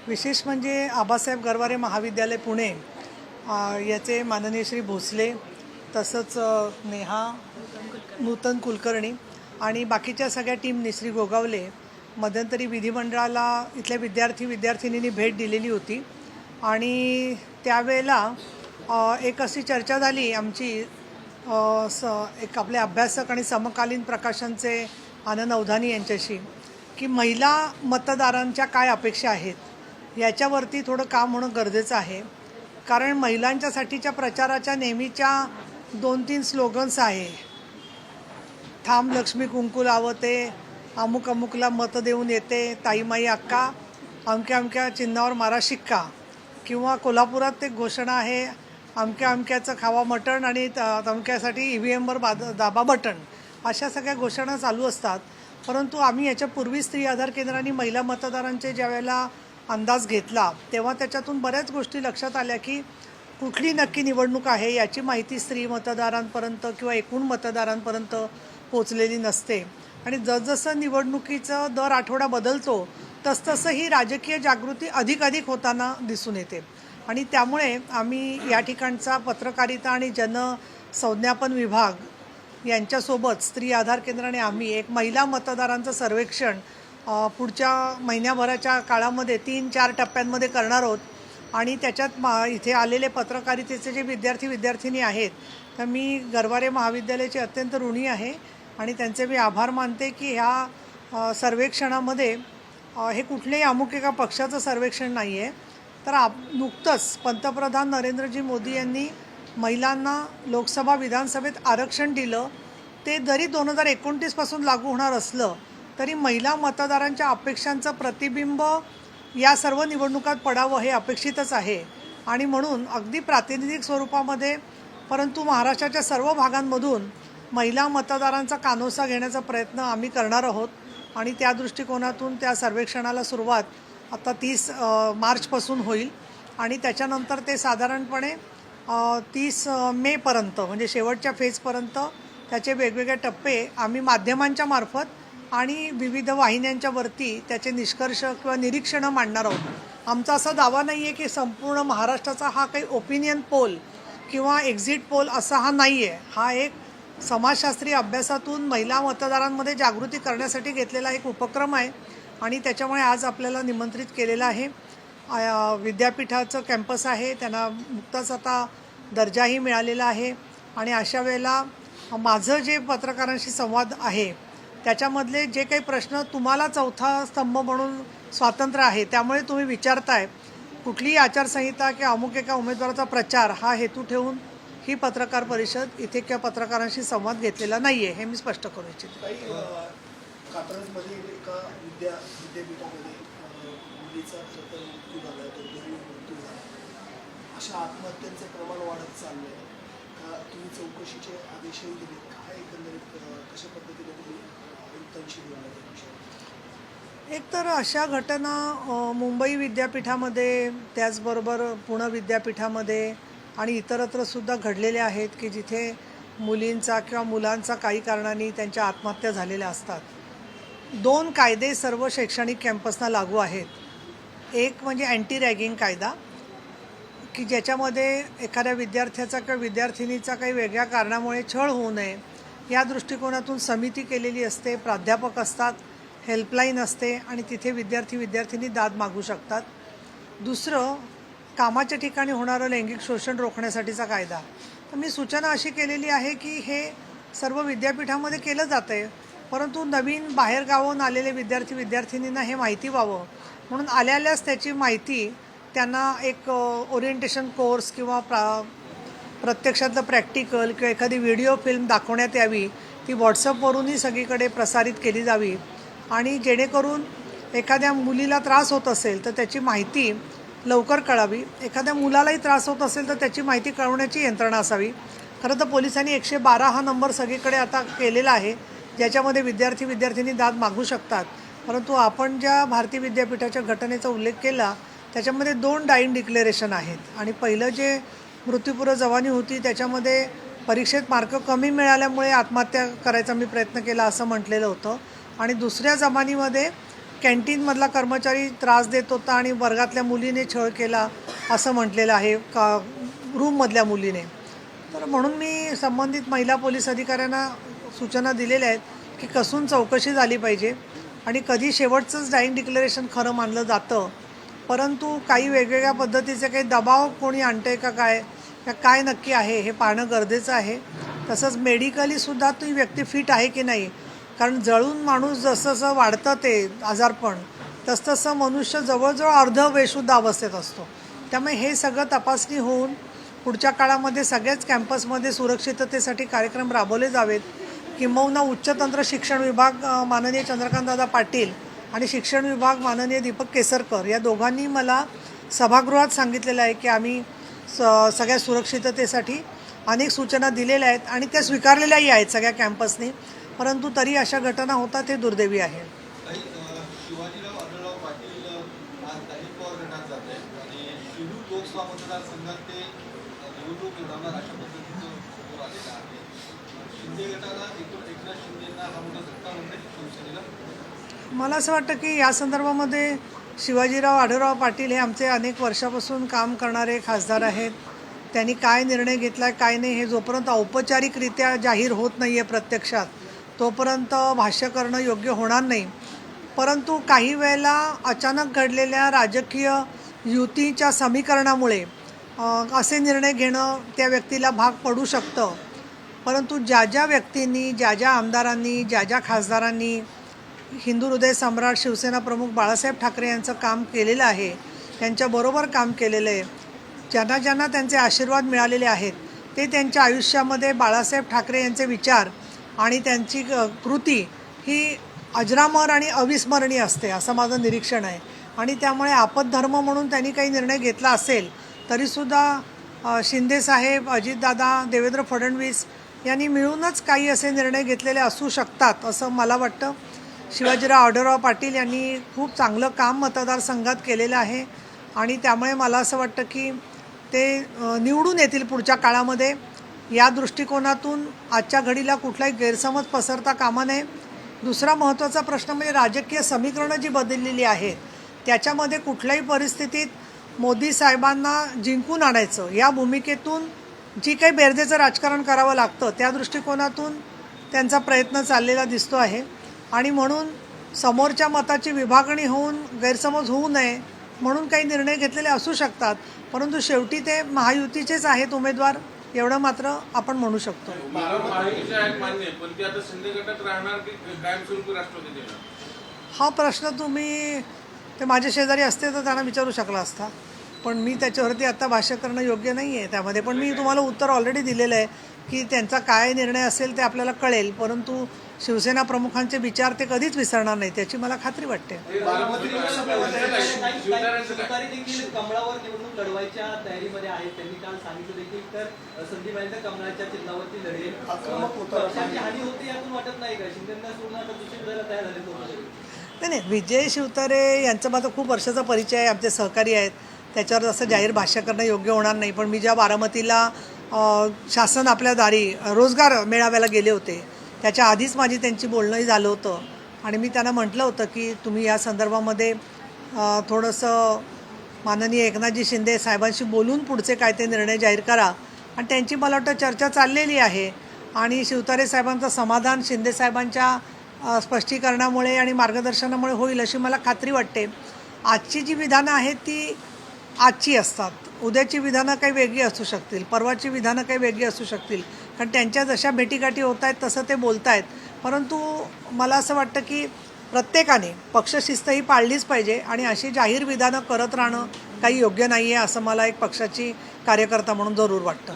विशेष म्हणजे आबासाहेब गरवारे महाविद्यालय पुणे याचे माननीय श्री भोसले, तसंच नेहा नूतन कुलकर्णी आणि बाकीच्या सगळ्या टीमने, श्री गोगावले, मध्यंतरी विधिमंडळाला इथल्या विद्यार्थिनींनी भेट दिलेली होती आणि त्यावेळेला एक अशी चर्चा झाली आमची एक आपले अभ्यासक आणि समकालीन प्रकाशनचे आनंद अवधानी यांच्याशी, की महिला मतदारांच्या काय अपेक्षा आहेत याच्यावरती थोडं काम होणं गरजेचं आहे. कारण महिलांच्यासाठीच्या प्रचाराच्या नेहमीच्या 2-3 स्लोगन्स आहे, थांब लक्ष्मी कुंकू लावते, अमुक अमुकला मत देऊन येते, ताईमाई अक्का, अमक्या अमक्या चिन्हावर मारा शिक्का, किंवा कोल्हापुरात एक घोषणा आहे, अमक्या अमक्याचं खावा मटण आणि तमक्यासाठी EVMवर दाबा बटण. अशा सगळ्या घोषणा चालू असतात. परंतु आम्ही याच्यापूर्वी स्त्री आधार केंद्रांनी महिला मतदारांचे ज्यावेळेला अंदाज घेतला तेव्हा त्याच्यातून बऱ्याच गोष्टी लक्षात आल्या की कुठली नक्की निवडणूक आहे याची माहिती स्त्री मतदारांपर्यंत किंवा एकूण मतदारांपर्यंत पोचलेली नसते. आणि जसजसं निवडणुकीचं दर आठवडा बदलतो तसतसं ही राजकीय जागृती अधिक होताना दिसून येते. आणि त्यामुळे आम्ही या ठिकाणचा पत्रकारिता आणि जनसंज्ञापन विभाग यांच्यासोबत स्त्री आधार केंद्राने आम्ही एक महिला मतदारांचं सर्वेक्षण पुढच्या महिन्याभराच्या काळामध्ये 3-4 टप्प्यांमध्ये करणार आहोत. आणि त्याच्यात इथे आलेले पत्रकारितेचे जे विद्यार्थिनी आहेत तर मी गरवारे महाविद्यालयाचे अत्यंत ऋणी आहे आणि त्यांचे मी आभार मानते की ह्या सर्वेक्षणामध्ये हे कुठल्याही अमुक एका पक्षाचं सर्वेक्षण नाही आहे. तर नुकतंच पंतप्रधान नरेंद्रजी मोदी यांनी महिलांना लोकसभा विधानसभेत आरक्षण दिलं, ते जरी 2029 पासून लागू होणार असलं तरी महिला मतदारांच्या अपेक्षांचं प्रतिबिंब या सर्व निवडणुकात पडावं हे अपेक्षितच आहे. आणि म्हणून अगदी प्रातिनिधिक स्वरूपामध्ये परंतु महाराष्ट्राच्या सर्व भागांमधून महिला मतदारांचा कानोसा घेण्याचा प्रयत्न आम्ही करणार आहोत. आणि त्या दृष्टिकोनातून त्या सर्वेक्षणाला सुरुवात आता 30 मार्चपासून होईल आणि त्याच्यानंतर ते साधारणपणे 30 मेपर्यंत म्हणजे शेवटच्या फेजपर्यंत त्याचे वेगवेगळे टप्पे आम्ही माध्यमांच्या मार्फत आणि विविध वाहिन्यांच्या वरती त्याचे निष्कर्ष किंवा निरीक्षणं मांडणार आहोत. आमचा असा दावा नाही आहे की संपूर्ण महाराष्ट्राचा हा काही ओपिनियन पोल किंवा एक्झिट पोल असा हा नाही आहे. हा एक समाजशास्त्रीय अभ्यासातून महिला मतदारांमध्ये जागृती करण्यासाठी घेतलेला एक उपक्रम आहे आणि त्याच्यामुळे आज आपल्याला निमंत्रित केलेलं आहे. विद्यापीठाचं कॅम्पस आहे, त्यांना नुकताच आता दर्जाही मिळालेला आहे. आणि अशा वेळेला माझं जे पत्रकारांशी संवाद आहे त्याच्यामधले जे काही प्रश्न तुम्हाला चौथा स्तंभ म्हणून स्वातंत्र्य आहे त्यामुळे तुम्ही विचारताय, कुठलीही आचारसंहिता किंवा अमुक एका उमेदवाराचा प्रचार हा हेतू ठेवून ही पत्रकार परिषद इथे किंवा पत्रकारांशी संवाद घेतलेला नाही आहे, हे मी स्पष्ट करू इच्छिते. कात्रजमध्ये एका विद्यापीठामध्ये मुलीचा मृत्यू झाला, मृत्यू झाला. अशा आत्महत्यांचं प्रमाण वाढत चाललं आहे का? तुम्ही चौकशीचे आदेशही दिले, काय एकंदरीत कशा पद्धतीने तुम्ही आयुक्तांशी बोलला त्या विषयावर? एक तर अशा घटना मुंबई विद्यापीठामध्ये त्याचबरोबर पुणे विद्यापीठामध्ये आणि इतरत्रसुद्धा घडलेल्या आहेत की जिथे मुलींचा किंवा मुलांचा काही कारणांनी त्यांच्या आत्महत्या झालेल्या असतात. 2 कायदे सर्व शैक्षणिक कॅम्पसना लागू आहेत. एक म्हणजे अँटी रॅगिंग कायदा की ज्याच्यामध्ये एखाद्या विद्यार्थ्याचा किंवा विद्यार्थिनीचा काही वेगळ्या कारणामुळे छळ होऊ नये या दृष्टिकोनातून समिती केलेली असते, प्राध्यापक असतात, हेल्पलाईन असते आणि तिथे विद्यार्थिनी दाद मागू शकतात. दुसरं कामाच्या ठिकाणी होणारं लैंगिक शोषण रोखण्यासाठीचा कायदा. तर मी सूचना अशी केलेली आहे की हे सर्व विद्यापीठामध्ये केलं जातं आहे, परंतु नवीन बाहेरगावाहून आलेले विद्यार्थिनींना हे माहिती व्हावं म्हणून आल्याच त्याची माहिती त्यांना एक ओरिएंटेशन कोर्स किंवा प्रत्यक्षातलं प्रॅक्टिकल किंवा एखादी व्हिडिओ फिल्म दाखवण्यात यावी. ती व्हॉट्सअपवरूनही सगळीकडे प्रसारित केली जावी आणि जेणेकरून एखाद्या मुलीला त्रास होत असेल तर त्याची माहिती लवकर कळावी, एखाद्या मुलालाही त्रास होत असेल तर त्याची माहिती कळवण्याची यंत्रणा असावी. खरं तर पोलिसांनी 112 हा नंबर सगळीकडे आता केलेला आहे ज्याच्यामध्ये विद्यार्थिनी दाद मागू शकतात. परंतु आपण ज्या भारतीय विद्यापीठाच्या घटनेचा उल्लेख केला त्याच्यामध्ये 2 डाईंग डिक्लेरेशन आहेत आणि पहिलं जे मृत्यूपूर्व जवानी होती त्याच्यामध्ये परीक्षेत मार्क कमी मिळाल्यामुळे आत्महत्या करायचा मी प्रयत्न केला असं म्हटलेलं होतं आणि दुसऱ्या जमानीमध्ये कॅन्टीनमधला कर्मचारी त्रास देत होता आणि वर्गातल्या मुलीने छळ केला असं म्हटलेलं आहे का रूममधल्या मुलीने. तर म्हणून मी संबंधित महिला पोलीस अधिकाऱ्यांना सूचना दिलेल्या आहेत की कसून चौकशी झाली पाहिजे आणि कधी शेवटचंच डाईंग डिक्लेरेशन खरं मानलं जातं, परंतु काही वेगवेगळ्या पद्धतीचे काही दबाव कोणी आणते का काय नक्की आहे हे पाहणं गरजेचं आहे. तसंच मेडिकलीसुद्धा ती व्यक्ती फिट आहे की नाही, कारण जळून माणूस जसं वाढतं ते आजारपण तसं मनुष्य जवळजवळ अर्ध बेशुद्ध अवस्थेत असतो. त्यामुळे हे सगळं तपासणी होऊन पुढच्या काळामध्ये सगळ्याच कॅम्पसमध्ये सुरक्षिततेसाठी कार्यक्रम राबवले जावेत. किंबहुना उच्चतंत्र शिक्षण विभाग माननीय चंद्रकांतदादा पाटील आणि शिक्षण विभाग माननीय दीपक केसरकर या दोघांनी मला सभागृहात सांगितलेलं आहे की आम्ही सगळ्या सुरक्षिततेसाठी अनेक सूचना दिलेल्या आहेत आणि त्या स्वीकारलेल्याही आहेत सगळ्या कॅम्पसनी, परंतु तरी अशा घटना होतात हे दुर्दैवी आहे. शिवाजीराव आढळराव पाटील आज दलित पवार गटात जात आहेत आणि शिरूर लोकसभा मतदारसंघात ते निवडणूक लढवणार अशा पद्धतीचं समोर आलेलं आहे. शिंदे गटाला एकनाथ शिंदेंना हा मोठा धक्का म्हणण्याची शिवसेनेला. मला असं वाटतं की या संदर्भामध्ये शिवाजीराव आढळराव पाटील हे आमचे अनेक वर्षापासून काम करणारे खासदार आहेत. त्यांनी काय निर्णय घेतला आहे काय नाही हे जोपर्यंत औपचारिकरित्या जाहीर होत नाही आहे प्रत्यक्षात तोपर्यंत भाष्य करणं योग्य होणार नाही. परंतु काही वेळेला अचानक घडलेल्या राजकीय युतीच्या समीकरणामुळे असे निर्णय घेणं त्या व्यक्तीला भाग पडू शकतं. परंतु ज्या व्यक्तींनी ज्या आमदारांनी ज्या खासदारांनी हिंदू हृदय सम्राट शिवसेना प्रमुख बाळासाहेब ठाकरे यांचं काम केलेलं आहे, त्यांच्याबरोबर काम केलेलं आहे, ज्यांना त्यांचे आशीर्वाद मिळालेले आहेत, ते त्यांच्या आयुष्यामध्ये बाळासाहेब ठाकरे यांचे विचार आणि त्यांची कृती ही अजरामर आणि अविस्मरणीय असते असं माझं निरीक्षण आहे. आणि त्यामुळे आपतधर्म म्हणून त्यांनी काही निर्णय घेतला असेल तरीसुद्धा शिंदेसाहेब, अजितदादा, देवेंद्र फडणवीस यांनी मिळूनच काही असे निर्णय घेतलेले असू शकतात असं मला वाटतं. शिवाजीराव आढळराव पाटील यांनी खूप चांगलं काम मतदारसंघात केलेलं आहे आणि त्यामुळे मला असं वाटतं की ते निवडून येतील पुढच्या काळामध्ये. या दृष्टिकोनातून आजच्या घडीला कुठलाही गैरसमज पसरता कामा नये. दुसरा महत्त्वाचा प्रश्न म्हणजे राजकीय समीकरणं जी बदललेली आहेत त्याच्यामध्ये कुठल्याही परिस्थितीत मोदी साहेबांना जिंकून आणायचं या भूमिकेतून जी काही बेरजेचं राजकारण करावं लागतं त्या दृष्टिकोनातून त्यांचा प्रयत्न चाललेला दिसतो आहे. आणि म्हणून समोरच्या मताची विभागणी होऊन गैरसमज होऊ नये म्हणून काही निर्णय घेतलेले असू शकतात, परंतु शेवटी ते महायुतीचेच आहेत उमेदवार एवढं मात्र आपण म्हणू शकतो. हा प्रश्न तुम्ही ते माझे शेजारी असते तर त्यांना विचारू शकला असता, पण मी त्याच्यावरती आता भाष्य करणं योग्य नाही आहे त्यामध्ये. पण मी तुम्हाला उत्तर ऑलरेडी दिलेलं आहे की त्यांचा काय निर्णय असेल ते आपल्याला कळेल, परंतु शिवसेना प्रमुखांचे विचार ते कधीच विसरणार नाही त्याची मला खात्री वाटते. कमळावर निवडणूक लढवायच्या तयारीमध्ये आहेत. त्यांनी काल सांगितलं देखील तर संदीप कमळाच्या चिन्हावरती लढेल. पक्षाची हानी होते यातून वाटत नाही का? शिंदेंना सोडून आता दुसरी लढायला तयार झाले. नाही, विजय शिवतारे यांचा माझा खूप वर्षाचा परिचय आहे, आमचे सहकारी आहेत, त्याच्यावर असं जाहीर भाष्य करणं योग्य होणार नाही. पण मी ज्या बारामतीला शासन आपल्या दारी रोजगार मेळाव्याला गेले होते त्याच्या आधीच माझी त्यांची बोलणंही झालं होतं आणि मी त्यांना म्हटलं होतं की तुम्ही या संदर्भामध्ये थोडंसं माननीय एकनाथजी शिंदे साहेबांशी बोलून पुढचे काय ते निर्णय जाहीर करा. आणि त्यांची मला वाटतं चर्चा चाललेली आहे आणि शिवतारे साहेबांचं समाधान शिंदे साहेबांच्या स्पष्टीकरणामुळे आणि मार्गदर्शनामुळे होईल अशी मला खात्री वाटते. आजची जी विधानं आहेत ती आजची असतात, उद्याची विधानं काही वेगळी असू शकतील, परवाची विधानं काही वेगळी असू शकतील, कारण त्यांच्या जशा भेटीगाठी होत आहेत तसं ते बोलत आहेत. परंतु मला असं वाटतं की प्रत्येकाने पक्षशिस्त ही पाळलीच पाहिजे आणि अशी जाहीर विधानं करत राहणं काही योग्य नाही आहे असं मला एक पक्षाची कार्यकर्ता म्हणून जरूर वाटतं.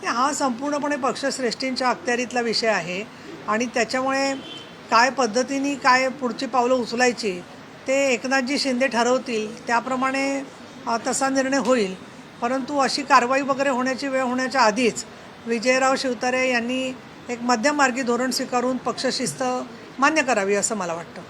हा संपूर्णपणे पक्षश्रेष्ठींच्या अखत्यारीतला विषय आहे आणि त्याच्यामुळे काय पद्धतीने काय पुढची पावलं उचलायची ते एकनाथजी शिंदे ठरवतील त्याप्रमाणे तसा निर्णय होईल. परंतु अशी कारवाई वगैरे होण्याची वेळ होण्याच्या आधीच विजयराव शिवतारे यांनी एक मध्यममार्गी धोरण स्वीकारून पक्षशिस्त मान्य करावी असं मला वाटतं.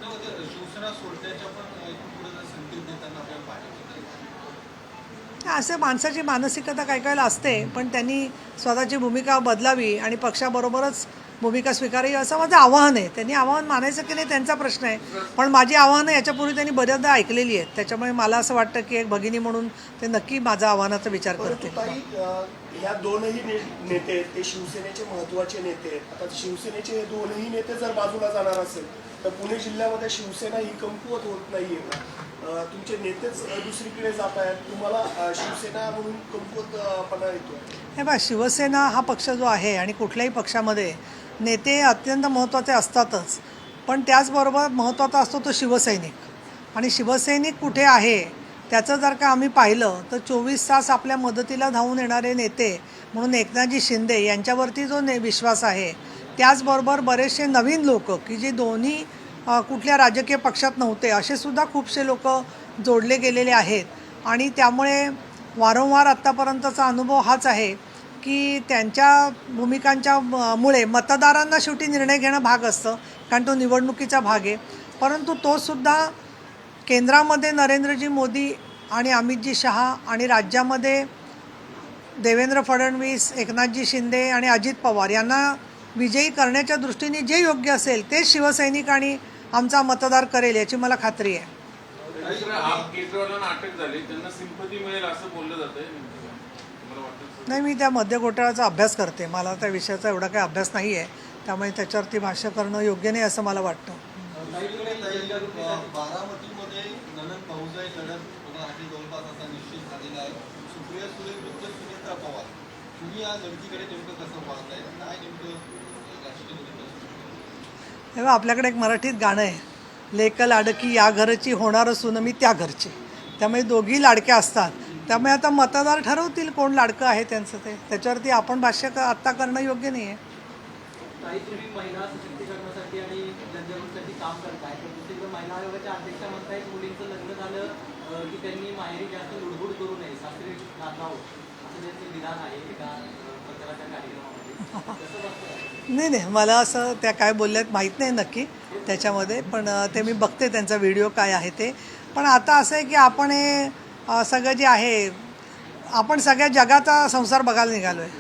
असे माणसाची मानसिकता काही वेळेला असते, पण त्यांनी स्वतःची भूमिका बदलावी आणि पक्षाबरोबरच भूमिका स्वीकारावी असं माझं आवाहन आहे. त्यांनी आवाहन मानायचं की नाही त्यांचा प्रश्न आहे, पण माझी आव्हानं याच्यापूर्वी त्यांनी बऱ्याचदा ऐकलेली आहेत. त्याच्यामुळे मला असं वाटतं की एक भगिनी म्हणून ते नक्की माझा आव्हानाचा विचार परंतु करतील. ताई ह्या दोनही नेते ते शिवसेनेचे महत्त्वाचे नेते आहेत. आता शिवसेनेचे हे दोनही नेते जर बाजूला जाणार असेल तर पुणे जिल्ह्यामध्ये शिवसेना ही कमकुवत होत नाहीये का? तुमचे नेतेच दुसरीकडे जात आहेत, तुम्हाला शिवसेना म्हणून कमकुवतपणा येतो. हे बघा, शिवसेना हा पक्ष जो आहे आणि कुठल्याही पक्षामध्ये नेते अत्यंत महत्त्वाचे असतातच, पण त्याचबरोबर महत्त्वाचा असतो तो शिवसैनिक. आणि शिवसैनिक कुठे आहे त्याचं जर का आम्ही पाहिलं तर 24 तास आपल्या मदतीला धावून येणारे नेते म्हणून एकनाथजी शिंदे यांच्यावरती जो विश्वास आहे, त्याचबरोबर बरेचसे नवीन लोक की जे दोन्ही कुठल्या राजकीय पक्षात नव्हते असे सुद्धा खूपसे लोक जोडले गेलेले आहेत. आणि त्यामुळे वारंवार आत्तापर्यंतचा अनुभव हाच आहे की त्यांच्या भूमिकांच्या मुळे मतदारांना शेवटी निर्णय घेणं भाग असतं, कारण तो निवडणुकीचा भाग आहे. परंतु तोसुद्धा केंद्रामध्ये नरेंद्रजी मोदी आणि अमितजी शहा आणि राज्यामध्ये देवेंद्र फडणवीस, एकनाथजी शिंदे आणि अजित पवार यांना विजयी करण्याच्या दृष्टीने जे योग्य असेल ते शिवसैनिक आणि आमचा मतदार करेल याची मला खात्री आहे. केजरीवालांना अटक झाली, त्यांना सिंपती मिळेल असं बोललं जातंय. नाही, मी त्या मध्य घोटाळ्याचा अभ्यास करते, मला त्या विषयाचा एवढा काही अभ्यास नाही आहे, त्यामुळे त्याच्यावरती भाष्य करणं योग्य नाही असं मला वाटतं. बारामतीमध्ये ननंद भाऊजाई लढत होण्यासाठी जवळपास असा निश्चित झालेला आहे. सुप्रिया सुळे विरुद्ध सुनेत्रा पवार, तुम्ही या लढतीकडे नेमकं कसं पाहताय, काय नेमकं राजकीय भूमिका? तेव्हा आपल्याकडे एक मराठीत गाणं आहे, लेक लाडकी या घरची होणार सून मी त्या घरची. त्यामुळे दोघी लाडक्या असतात, त्यामुळे आता मतदार ठरवतील कोण लाडकं आहे त्यांचं, त्याच्यावरती आपण भाष्य आत्ता करणं योग्य नाही आहे. ताई, तुम्ही महिला सशक्तीकरणासाठी आणि जनजागृतीसाठी काम करताय, तर दुसरीकडे महिला आयोगाच्या अध्यक्षा म्हणतायत मुलींचं लग्न झालं की त्यांनी माहेरी जास्त लुडबुड करू नये, सासरी राहावं, असं त्यांचं विधान आहे एका प्रचाराच्या कार्यक्रमामध्ये. कसं बघताय? नाही, मला असं त्या काय बोलल्यात माहीत नाही नक्की त्याच्यामध्ये, पण ते मी बघते त्यांचा व्हिडिओ काय आहे ते. पण आता असं आहे की आपण हे सगळं जे आहे, आपण सगळ्या जगाचा संसार बघायला निघालो आहे.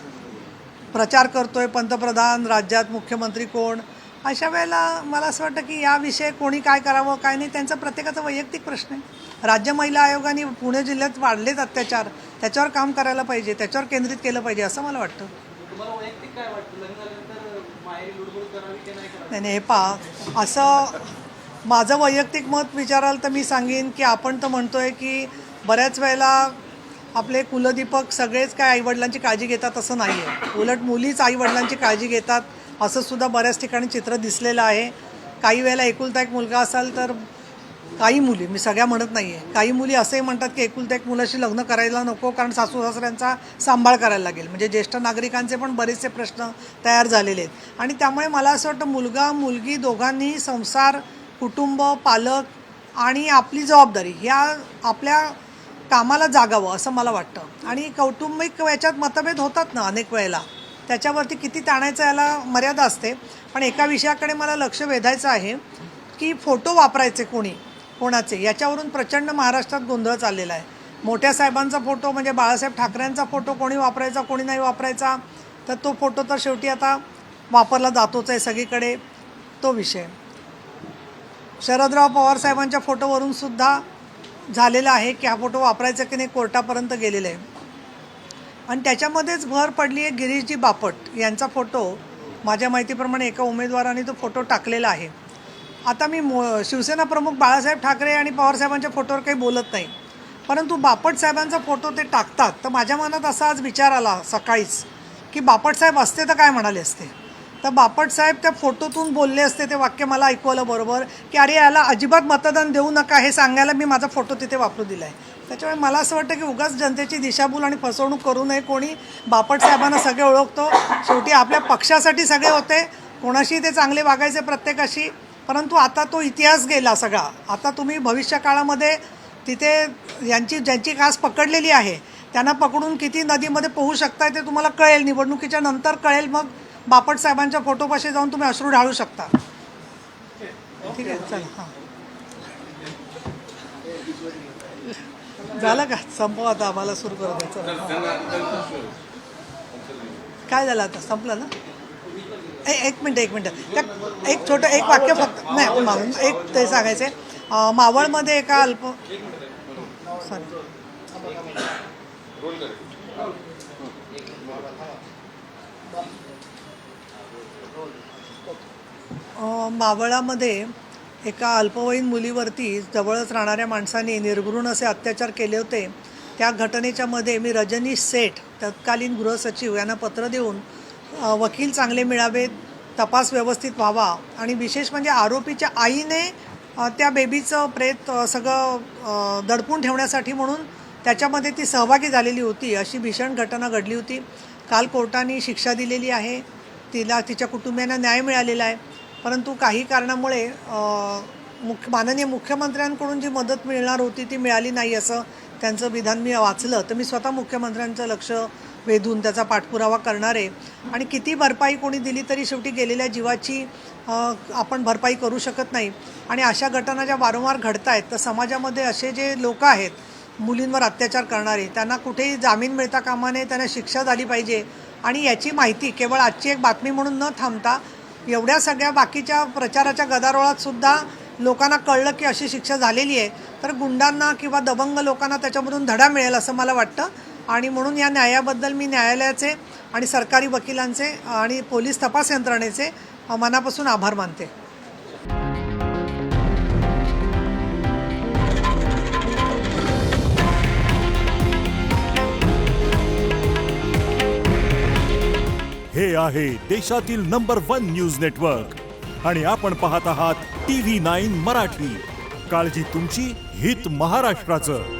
प्रचार करतो आहे पंतप्रधान, राज्यात मुख्यमंत्री कोण. अशा वेळेला मला असं वाटतं की याविषयी कोणी काय करावं काय नाही त्यांचा प्रत्येकाचा वैयक्तिक प्रश्न आहे. राज्य महिला आयोगाने पुणे जिल्ह्यात वाढलेत अत्याचार, त्याच्यावर काम करायला पाहिजे, त्याच्यावर केंद्रित केलं पाहिजे असं मला वाटतं. तुम्हाला वैयक्तिक काय वाटतं, लग्न झाल्यानंतर माहेरी लुडबुड करावी की नाही करावी? नाही, हे पहा, असं माझं वैयक्तिक मत विचाराल तर मी सांगेन की आपण तर म्हणतो आहे की बऱ्याच वेळेला आपले कुलदीपक सगळेच काय आईवडिलांची काळजी घेतात असं नाही आहे. उलट मुलीच आईवडिलांची काळजी घेतात असं सुद्धा बऱ्याच ठिकाणी चित्र दिसलेलं आहे. काही वेळेला एकुलता एक मुलगा असाल तर काही मुली, मी सगळ्या म्हणत नाही आहे, काही मुली असंही म्हणतात की एकुलता एक मुलाशी लग्न करायला नको कारण सासू सासऱ्यांचा सांभाळ करायला लागेल. म्हणजे ज्येष्ठ नागरिकांचे पण बरेचसे प्रश्न तयार झालेले आहेत. आणि त्यामुळे मला असं वाटतं मुलगा मुलगी दोघांनीही संसार, कुटुंब, पालक आणि आपली जबाबदारी ह्या आपल्या कामाला जागावं असं मला वाटतं. आणि कौटुंबिक याच्यात मतभेद होतात ना अनेक वेळेला, त्याच्यावरती किती ताणायचं याला मर्यादा असते. पण एका विषयाकडे मला लक्ष वेधायचं आहे की फोटो वापरायचे कोणाचे याच्यावरून प्रचंड महाराष्ट्रात गोंधळ चाललेला आहे. मोठ्या साहेबांचा फोटो म्हणजे बाळासाहेब ठाकरेंचा फोटो कोणी वापरायचा कोणी नाही वापरायचा, तर तो फोटो तर शेवटी आता वापरला जातोच आहे सगळीकडे, तो विषय. शरदराव पवार साहेबांच्या फोटोवरून सुद्धा झालेला आहे की हा फोटो वापरायचा की नाही, कोर्टापर्यंत गेलेला आहे. आणि त्याच्यामध्येच भर पडली आहे गिरीशजी बापट यांचा फोटो, माझ्या माहितीप्रमाणे एका उमेदवाराने तो फोटो टाकलेला आहे. आता मी शिवसेना प्रमुख बाळासाहेब ठाकरे आणि पवारसाहेबांच्या फोटोवर काही बोलत नाही, परंतु बापट साहेबांचा फोटो ते टाकतात, तर माझ्या मनात असा आज विचार आला सकाळीच की बापट साहेब असते तर काय म्हणाले असते. तर बापट साहेब त्या फोटोतून बोलले असते, ते वाक्य मला ऐकू आलं बरोबर की अरे याला अजिबात मतदान देऊ नका हे सांगायला मी माझा फोटो तिथे वापरू दिला आहे. त्याच्यामुळे मला असं वाटतं की उगाच जनतेची दिशाभूल आणि फसवणूक करू नये कोणी. बापट साहेबांना सगळे ओळखतो, शेवटी आपल्या पक्षासाठी सगळे होते, कोणाशी ते चांगले वागायचे प्रत्येकाशी. परंतु आता तो इतिहास गेला सगळा. आता तुम्ही भविष्य काळामध्ये तिथे ज्यांची कास पकडलेली आहे त्यांना पकडून किती नदीमध्ये पोहू शकताय ते तुम्हाला कळेल, निवडणुकीच्या नंतर कळेल. मग बापट साहेबांच्या फोटोपाशी जाऊन तुम्ही अश्रू ढाळू शकता. ठीक आहे, चला. हां. झालं का संपव आता आम्हाला सुरू करू द्यायचं त्यांना काय झालं आता संपलं ना एक मिनटं त्या एक छोटं एक वाक्य फक्त नाही एक ते सांगायचं आहे मावळमध्ये एका सॉरी रोल करेल. मावळामध्ये एका अल्पवयीन मुलीवरती जवळच राहणाऱ्या माणसाने निर्घृण असे अत्याचार केले होते. त्या घटनेच्या मध्ये मी रजनीश सेठ तत्कालीन गृहसचिव यांना पत्र देऊन वकील चांगले मिळावेत, तपास व्यवस्थित व्हावा आणि विशेष म्हणजे आरोपीच्या आईने त्या बेबीचं प्रेत सगळं दडपून ठेवण्यासाठी म्हणून त्याच्यामध्ये ती सहभागी झालेली होती अशी भीषण घटना घडली होती. काल कोर्टाने शिक्षा दिलेली आहे, तिला तिच्या कुटुंबियांना न्याय मिळालेला आहे. परंतु काही कारणामुळे माननीय मुख्यमंत्र्यांकडून जी मदत मिळणार होती ती मिळाली नाही असं त्यांचं विधान मी वाचलं. तर मी स्वतः मुख्यमंत्र्यांचं लक्ष वेधून त्याचा पाठपुरावा करणार आहे. आणि किती भरपाई कोणी दिली तरी शेवटी गेलेल्या जीवाची आपण भरपाई करू शकत नाही. आणि अशा घटना ज्या वारंवार घडत आहेत तर समाजामध्ये असे जे लोक आहेत मुलींवर अत्याचार करणारे त्यांना कुठेही जामीन मिळता कामा नये, त्यांना शिक्षा झाली पाहिजे. आणि याची माहिती केवळ आजची एक बातमी म्हणून न थांबता एवढ्या सगळ्या बाकीच्या प्रचाराच्या गदारोळात सुद्धा लोकांना कळलं की अशी शिक्षा झालेली आहे तर गुंडांना किंवा दबंग लोकांना त्याच्यामधून धडा मिळेल असं मला वाटतं. आणि म्हणून या न्यायाबद्दल मी न्यायालयाचे आणि सरकारी वकिलांचे आणि पोलीस तपास यंत्रणेचे मनापासून आभार मानते. हे आहे देशातील नंबर 1 न्यूज नेटवर्क आणि आपण पाहत आहात TV9 मराठी. काळजी तुमची, हित महाराष्ट्राचं.